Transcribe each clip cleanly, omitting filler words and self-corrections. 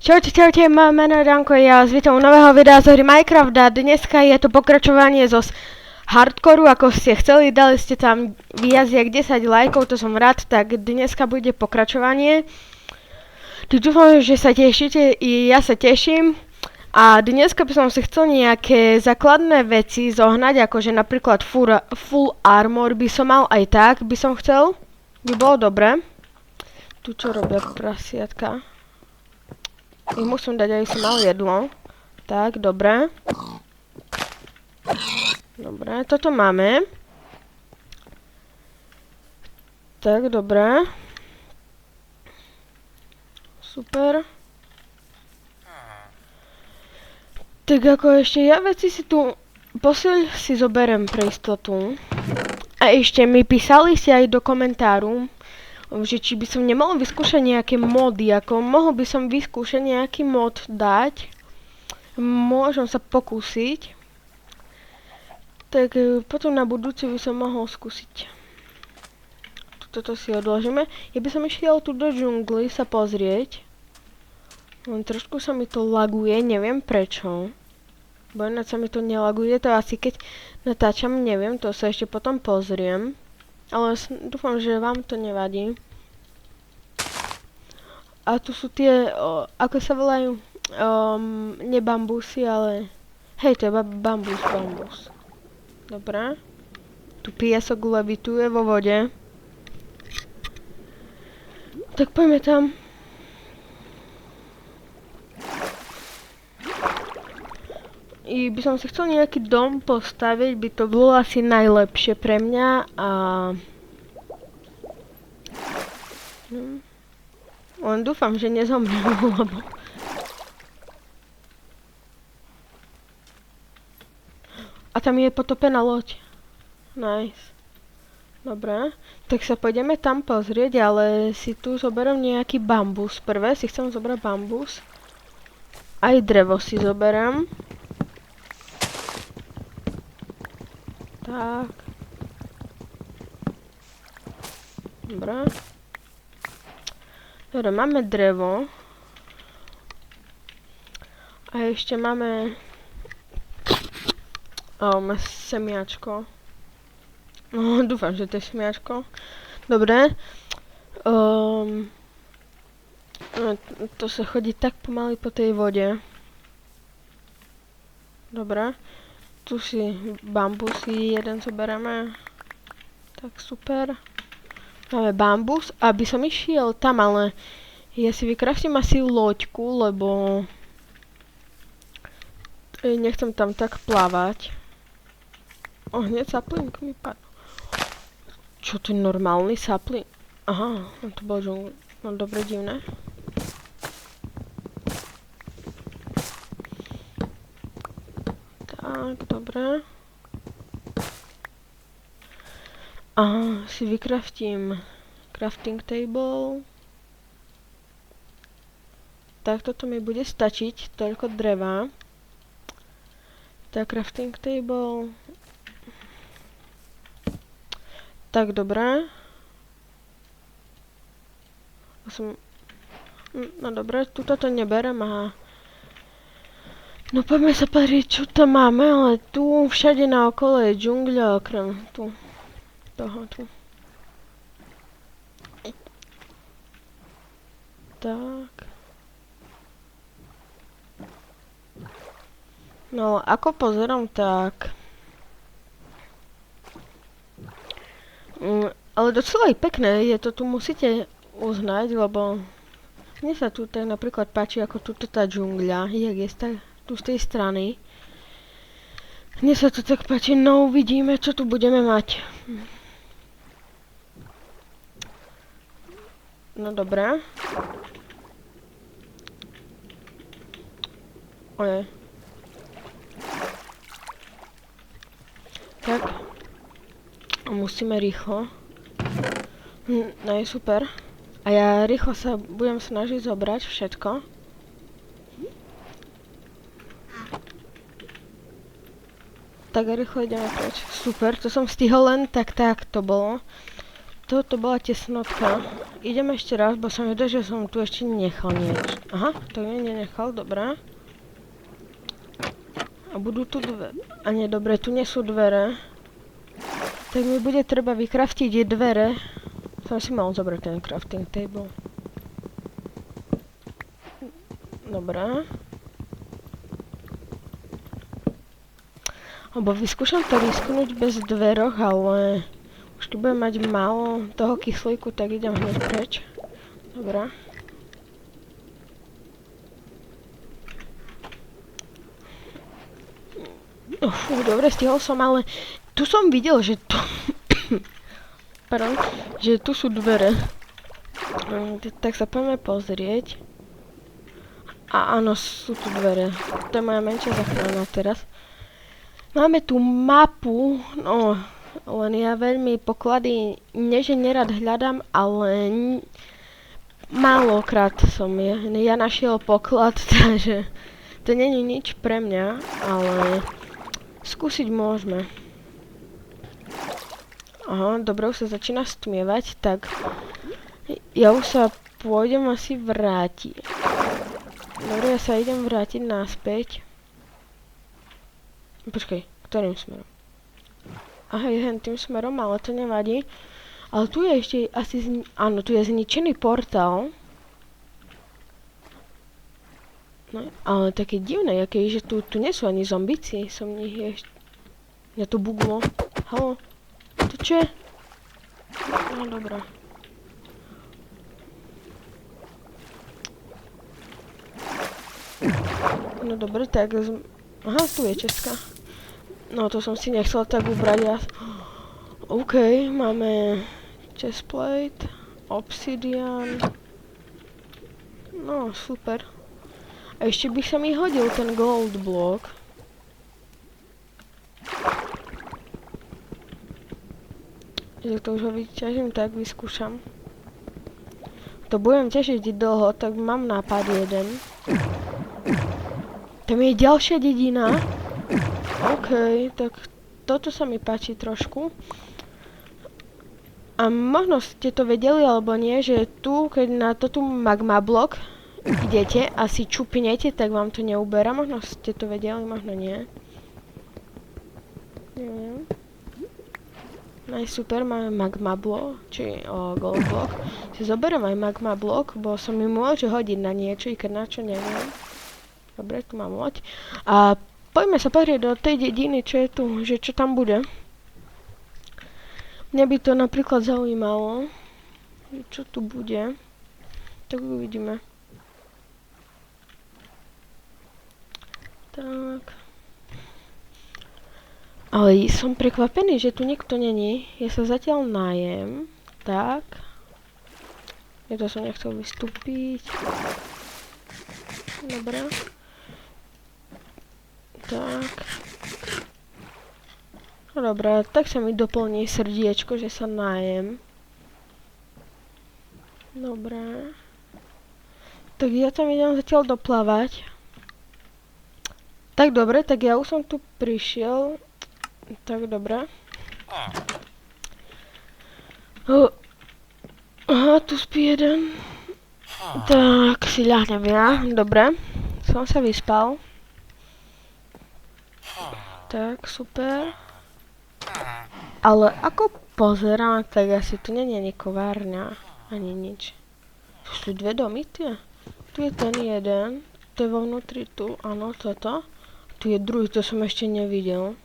Čaute, moje meno je Danko, ja vás vítam u nového videa z hry Minecraft a dneska je to pokračovanie zo hardcoreu, ako ste chceli, dali ste tam viac jak 10 lajkov, to som rád, tak dneska bude pokračovanie. Tak dúfam, že sa tešíte, i ja sa teším. A dneska by som si chcel nejaké základné veci zohnať, akože napríklad full armor by som mal aj tak, by som chcel. By bolo dobre. Tu čo robia prasiatka? Ich musím dať, aby som mal jedlo. Tak, dobre. Dobre, toto máme. Tak, dobre. Super. Tak ako ešte ja veci si tu posiel si zoberiem pre istotu. A ešte mi písali si aj do komentáru, že či by som nemohol vyskúšať nejaké mody, ako mohol by som vyskúšať nejaký mod dať. Môžem sa pokúsiť. Tak potom na budúci by som mohol skúsiť. Toto si odložíme. Ja by som išiel tu do džungly sa pozrieť. Len trošku sa mi to laguje, neviem prečo. Bo ináč sa mi to nelaguje, to asi keď natáčam, neviem, to sa ešte potom pozriem. Ale dúfam, že vám to nevadí. A tu sú tie, ako sa volajú, nie bambusy, ale... Hej, to je bambus. Dobre. Tu piesok levituje vo vode. Tak poďme tam. I by som si chcel nejaký dom postaviť, by to bolo asi najlepšie pre mňa a... Len dúfam, že nezomrem, lebo... A tam je potopená loď. Nice. Dobre, tak sa pôjdeme tam pozrieť, ale si tu zoberiem nejaký bambus. Prvé si chcem zobrať bambus. Aj drevo si zoberiem. Tak. Dobre. Dobre, máme drevo. A ešte máme... semiačko. No, dúfam, že to je semiačko. Dobre. To sa chodí tak pomaly po tej vode. Dobre. Tu si bambusy jeden zoberieme. Tak super. Máme bambus, aby som išiel tam, ale ja si vykraftím asi loďku, lebo nechcem tam tak plávať. Hneď saplink mi padol. Čo to je normálny saplink? Aha, to bol džungl. No dobre, divné. Tak, dobre. Aha, si vykraftím crafting table. Tak toto mi bude stačiť, toľko dreva. Tak crafting table. Tak, dobré. No dobré, tuto to neberem a... No poďme sa pozrieť, čo tam máme, ale tu všade naokolo je džungľa, okrem tu. Toho tu. Tak. No, ako pozerám, tak... Ale docela aj pekné, je to tu musíte uznať, lebo mne sa tu tak napríklad páči ako tuto tá džungľa, jak je tu z tej strany. Mne sa tu tak páči, no uvidíme, čo tu budeme mať. No dobré. Oje. Tak. Musíme rýchlo. No je super. A ja rýchlo sa budem snažiť zobrať všetko. Tak rýchlo ideme preč. Super, to som stihol len tak to bolo. toto bola tesnotka. Idem ešte raz, bo som vedel, že som tu ešte nechal niečo. Aha, to nenechal, dobré. A budú tu dve. A nie, dobre, tu nie sú dvere. Tak mi bude treba vykraftiť dvere. Som si mal zobrať ten crafting table. Dobre. Lebo vyskúšam to vyskúnuť bez dveroch, ale už keď budem mať málo toho kyslíku, tak idem hneď preč. Dobre. Fú, dobre, stihol som, ale tu som videl, že tu... Pardon, že tu sú dvere. Tak sa poďme pozrieť. A áno, sú tu dvere. To je moja menšia záchrana teraz. Máme tu mapu, no, len ja veľmi poklady, nie že nerad hľadám, ale málokrát som ja našiel poklad, takže to není nič pre mňa, ale skúsiť môžeme. Aha, dobre, už sa začína stmievať, tak ja už sa pôjdem asi vrátiť. Dobre, ja sa idem vrátiť naspäť. Počkaj, ktorým smerom? Aha, jeden tým smerom, ale to nevadí. Ale tu je ešte asi, áno, tu je zničený portál. No, ale také divné, že tu nie sú ani zombici, som nich ešte... Mňa to buglo. Haló? To čo je? No, dobré. No dobre, tak... Aha, tu je Česká. No, to som si nechcel tak ubrať ja. OK, máme chestplate, obsidian. No, super. A ešte by sa mi hodil ten gold block. Že to už ho vyťažím, tak vyskúšam. To budem ťažiť dlho, tak mám nápad jeden. Tam je ďalšia dedina. OK, tak toto sa mi páči trošku. A možno ste to vedeli, alebo nie, že tu, keď na toto magma blok idete a si čupnete, tak vám to neuberá. Možno ste to vedeli, možno nie. Neviem. Super, máme magma blok, či gold blok. Si zoberiem aj magma blok, bo sa mi môže hodiť na niečo, i keď na čo neviem. Dobre, tu mám loď. A poďme sa pozrieť do tej dediny, čo je tu, že čo tam bude. Mňa by to napríklad zaujímalo, čo tu bude. Tak uvidíme. Tak. Ale som prekvapený, že tu nikto není. Ja sa zatiaľ nájem. Tak. Ja to som nechcel vystúpiť. Dobre. Tak. No dobré, tak sa mi doplní srdiečko, že sa nájem. Dobre. Tak ja tam idem zatiaľ doplávať. Tak dobre, tak ja už som tu prišiel. Tak dobre. Aha, tu spí jeden. Tak si ľahnem ja. Dobre. Som sa vyspal. Tak, super. Ale ako pozerám, tak asi tu nie je kovárňa. Ani nič. Tu sú dve domy tie. Tu je ten jeden. To je vo vnútri tu. Áno, toto. Tu je druhý, to som ešte nevidel.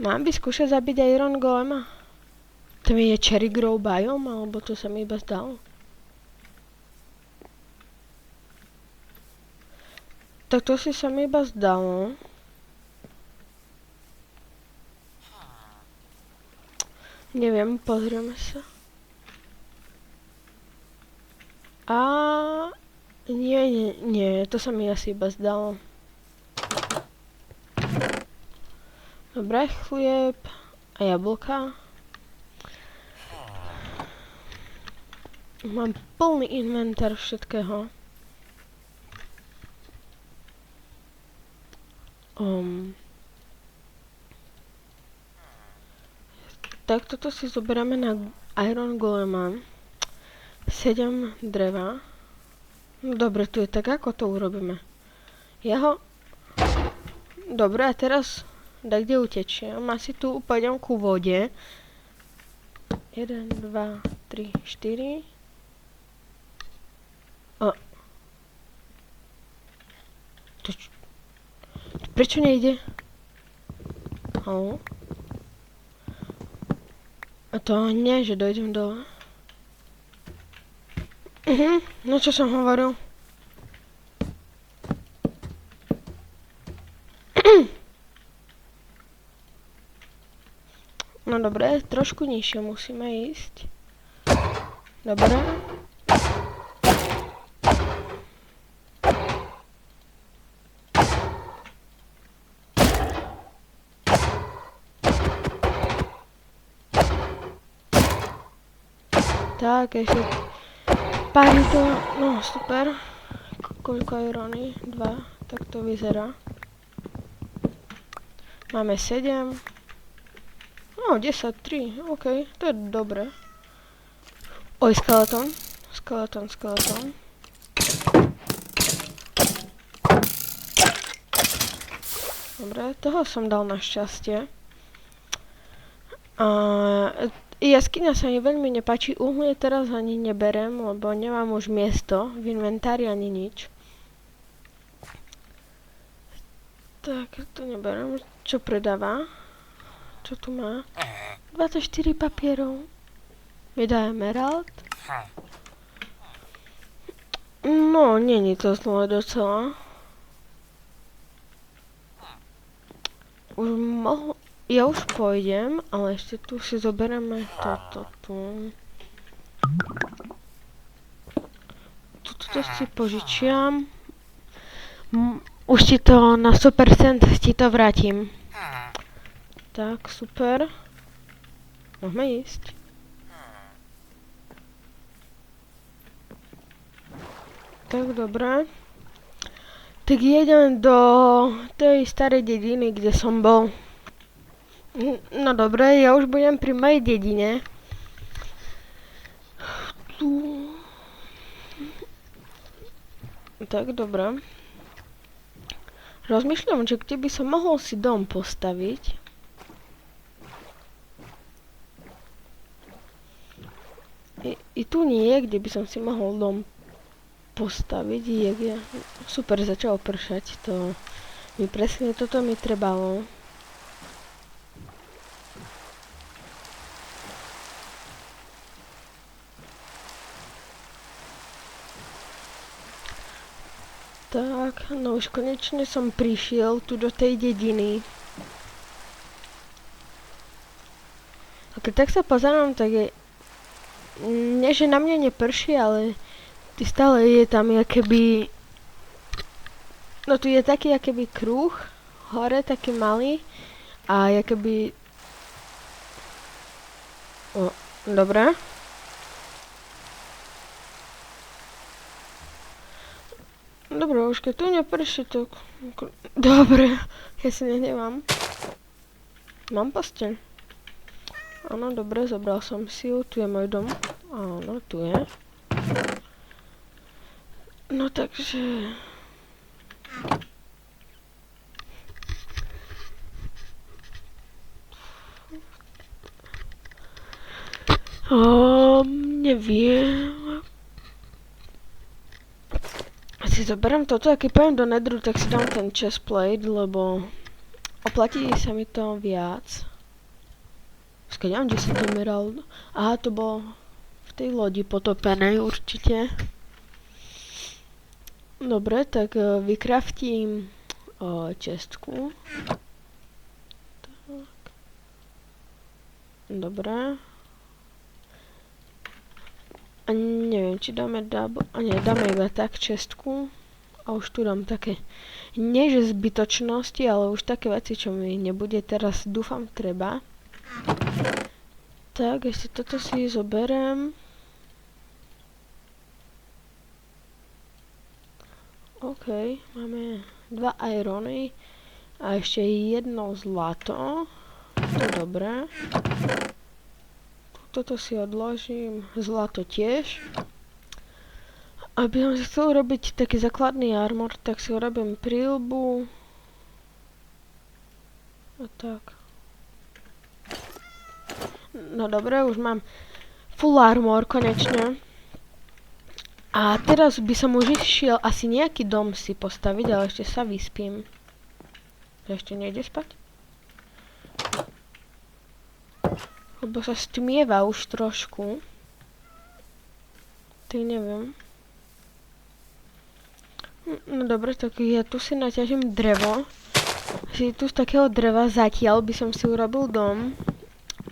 Mám by skúšať zabiť Iron Golema? Tam je Cherry Grove biome, alebo to sa mi iba zdalo? Tak to si sa mi iba zdalo. Neviem, pozrieme sa. A... Nie, to sa mi asi iba zdalo. Dobre, chlieb a jablka. Mám plný inventár všetkého. Tak toto si zoberieme na Iron Golema. 7 dreva. No dobre, tu je tak, ako to urobíme? Ja ho... Dobre, a teraz... Tak kde utečiem? Asi tu pôjdem ku vode. 1, 2, 3, 4. O. Prečo nejde? Halo? A to nie, že dojdem dole. No čo som hovoril? No dobre, trošku nižšie musíme ísť. Dobre. Tak, ešte pár to, no super. Koľko irony? 2, tak to vyzerá. Máme 7. No, 10, 3, ok, to je dobré. Oj, skeleton. Skeleton. Dobre, toho som dal na šťastie. Jaskyňa sa mi veľmi nepáči, uhlie teraz ani neberem, lebo nemám už miesto v inventári ani nič. Tak, to neberem. Čo predáva? Čo tu má? 24 papierov. Mi dá emerald. No, není to zlé docela. Ja už pôjdem, ale ešte tu si zoberieme toto tu. Toto si požičiam. Už ti to na 100% ti to vrátim. Tak, super. Môžeme ísť. Tak, dobré. Tak jedem do tej starej dediny, kde som bol. No dobre, ja už budem pri mojej dedine. Tu. Tak, dobré. Rozmýšľam, že kde by som mohol si dom postaviť. I tu niekde by som si mohol dom postaviť. Super, začalo pršať. To mi presne toto mi trebalo. Tak, no už konečne som prišiel tu do tej dediny. A keď tak sa pozerám, tak je... Nie, že na mňa neprší, ale... Stále je tam jakoby... No tu je taký jakoby kruh. Hore taký malý. A jakoby... O, dobré. Dobre, už keď tu neprší, tak... Dobre, ja si nehnevám. Mám posteľ. Áno, dobre, zobral som si ju. Tu je môj dom. Áno, tu je. No takže... Neviem... Si zoberiem toto, a keď pôjdem do Netheru, tak si dám ten chestplate, lebo oplatí sa mi to viac. Skôr neviem, kde som to meral. Aha, to bolo v tej lodi potopenej určite. Dobre, tak vykraftím chestku. Tak. Dobre. A neviem, či dáme double, a nie, dáme iba tak čestku. A už tu dám také, nie že zbytočnosti, ale už také veci, čo mi nebude teraz, dúfam, treba. Tak, ešte toto si zoberiem. OK, máme 2 irony a ešte jedno zlato. To je dobré. toto si odložím, zlato tiež. Aby som si chcel robiť taký základný armor, tak si urobím príľbu. A tak. No dobre, už mám full armor konečne. A teraz by som už išiel asi nejaký dom si postaviť, ale ešte sa vyspím. Ešte nejde spať? Lebo sa stmieva už trošku. Tak neviem. No dobre, tak ja tu si naťažím drevo. Si tu z takého dreva zatiaľ by som si urobil dom.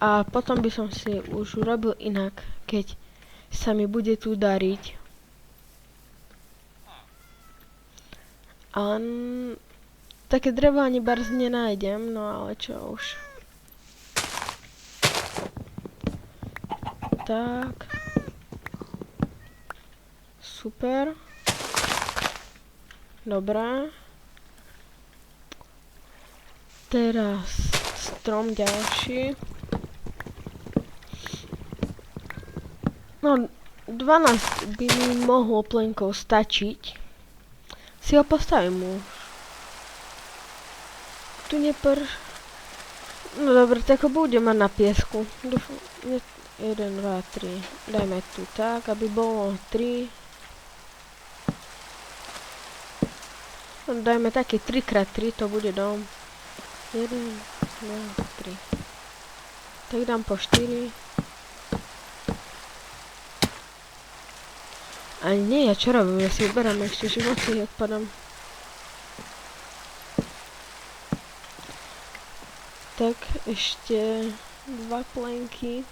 A potom by som si už urobil inak, keď sa mi bude tu dariť. A také drevo ani barz nenájdem, no ale čo už. Tak. Super. Dobré. Teraz strom ďalší. No, 12 by mi mohlo plenkov stačiť. Si ho postavím už. Tu No dobre, tak ho budem mať na piesku. 1, 2, 3. Dajme tu tak, aby bolo 3. No, dajme taký 3x3, to bude dom. 1, 2, 3. Tak dám po 4. Ale nie, ja čo robím? Ja si uberám ešte životy, jak padám. Tak, ešte 2 plenky.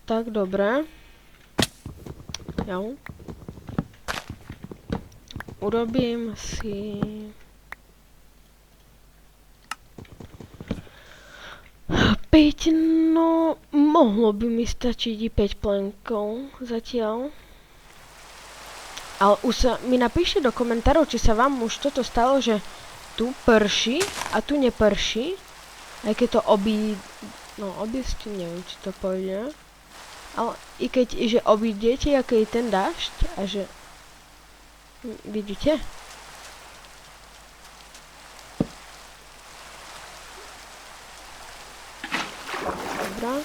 Tak, dobré. Jo. Urobím si... 5, no mohlo by mi stačiť i 5 plenkov zatiaľ. Ale už sa mi napíšte do komentárov, či sa vám už toto stalo, že tu prší a tu neprší. Aj keď to obísť, neviem, či to pôjde. Ale i keď, že obídete, aký je ten dážď a že... Vidíte? Dobrá.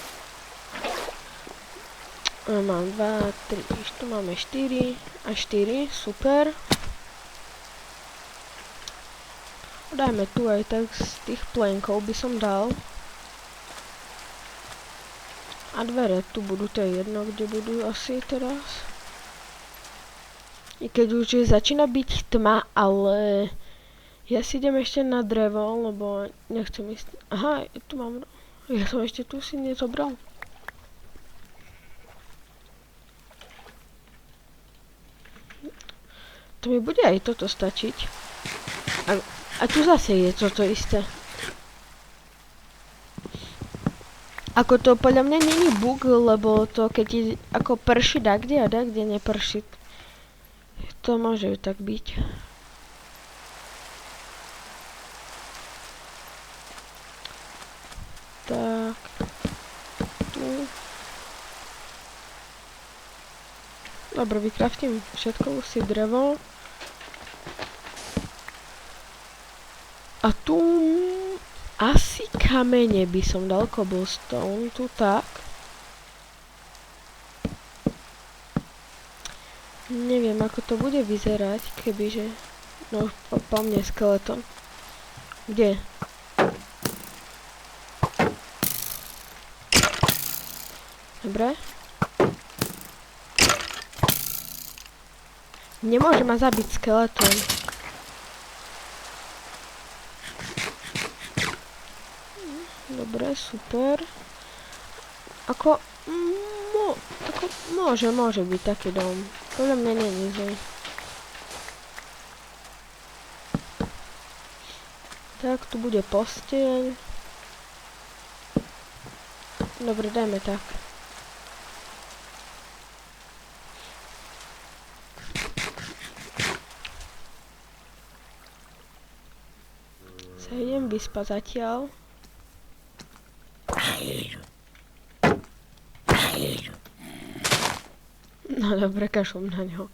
Mám 2, 3, tu máme 4 a 4, super. Dajme tu aj tak z tých plenkov by som dal. A dvere tu budú, to je jedno, kde budú asi teraz. I keď už začína byť tma, ale ja si idem ešte na drevo, lebo nechcem ísť. Aha, tu mám, ja som ešte tu si nezobral. To mi bude aj toto stačiť. A tu zase je toto isté. Ako to podľa mňa není bug, lebo to keď ako prší dakde a dakde neprší. To môže tak byť. Tak. Tu. Dobre, vykraftím všetko, si drevo. A tu asi kamene by som dal, cobblestone, tu tak. Neviem, ako to bude vyzerať, kebyže... No, po mne skeleton. Kde? Dobre. Nemôže ma zabiť skeleton. Dobre, super. Ako môže byť taký dom. Podľa mňa nie je zlý. Tak, tu bude posteľ. Dobre, dajme tak. Sa idem vyspať zatiaľ. No dobre, kašlom na ňo.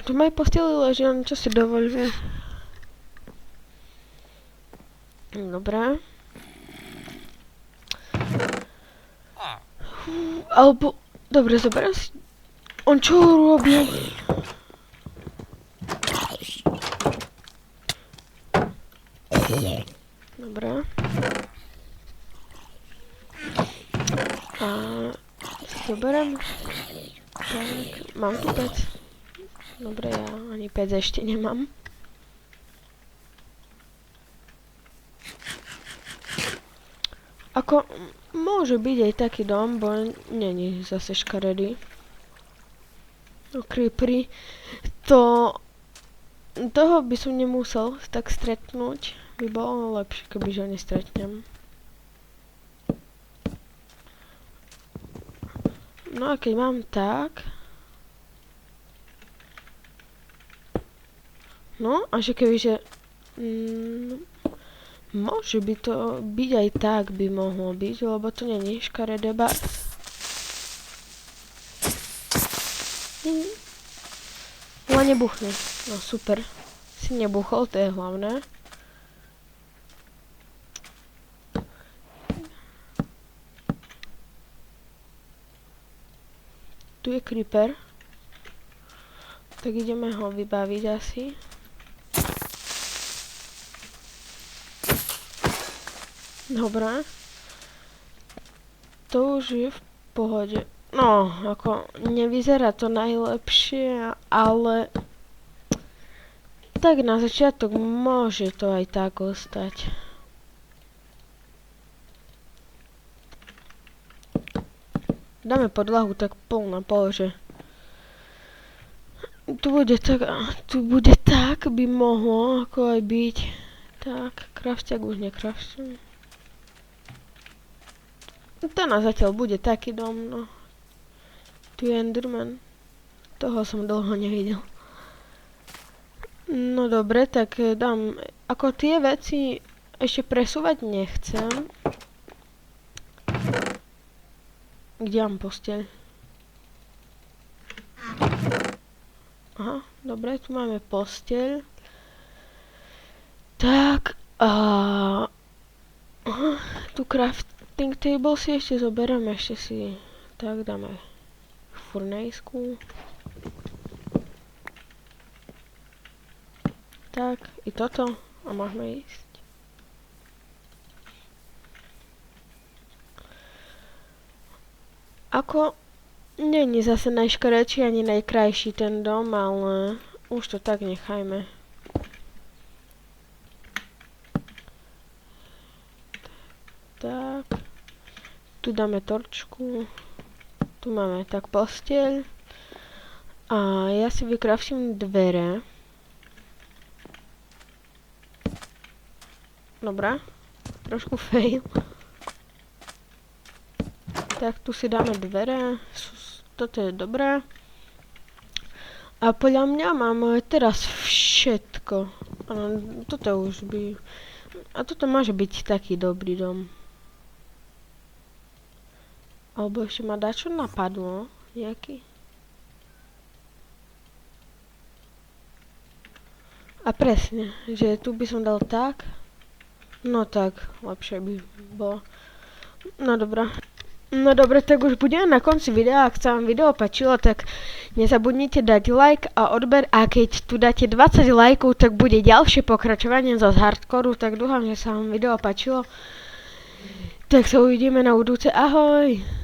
Tu ma aj posteli leží, on čo si dovolí. Dobre. Alebo, dobre, zoberiem si. On čo robil? Dobre. A si zoberiem. Tak, mám tu pec. Dobre, ja ani pec ešte nemám. Ako, môže byť aj taký dom, bo není zase škaredý. No, creepery. Toho by som nemusel tak stretnúť. By bolo lepšie, kebyže ho nestretnem. No a keď mám tak... No, a že kebyže... môže by to byť aj tak, by mohlo byť, lebo to není škaredé ba... Len nebuchni. No super. Si nebuchol, to je hlavné. Tu je creeper. Tak ideme ho vybaviť asi. Dobre. To už je v pohode. No, ako nevyzerá to najlepšie, ale tak na začiatok môže to aj tak ostať. Dáme podlahu tak pol na pol, že tu bude tak, by mohlo ako aj byť. Tak, craftiak už necraftujem. To na zatiaľ bude taký dom, no. Tu je Enderman. Toho som dlho nevidel. No dobre, tak dám... Ako tie veci ešte presúvať nechcem. Kde mám posteľ? Aha, dobre, tu máme posteľ. Tak, aha, tu crafting table si ešte zoberiem, ešte si... Tak, dáme furnejsku. Tak, i toto. A môžeme ísť. Ako, není zase najškarečší ani najkrajší ten dom, ale už to tak nechajme. Tak, tu dáme torčku. Tu máme tak posteľ. A ja si vykraftím dvere. Dobre, trošku fail. Tak tu si dáme dvere, toto je dobré. A podľa mňa mám teraz všetko. Ano, toto už by... A toto môže byť taký dobrý dom. Alebo ešte ma dačo napadlo, nejaký. A presne, že tu by som dal tak. No tak, lepšie by bolo. No dobré. No dobre, tak už budeme na konci videa. Ak sa vám video páčilo, tak nezabudnite dať like a odber. A keď tu dáte 20 lajkov, tak bude ďalšie pokračovanie zo hardcoreu. Tak dúfam, že sa vám video páčilo. Tak sa uvidíme na budúce. Ahoj!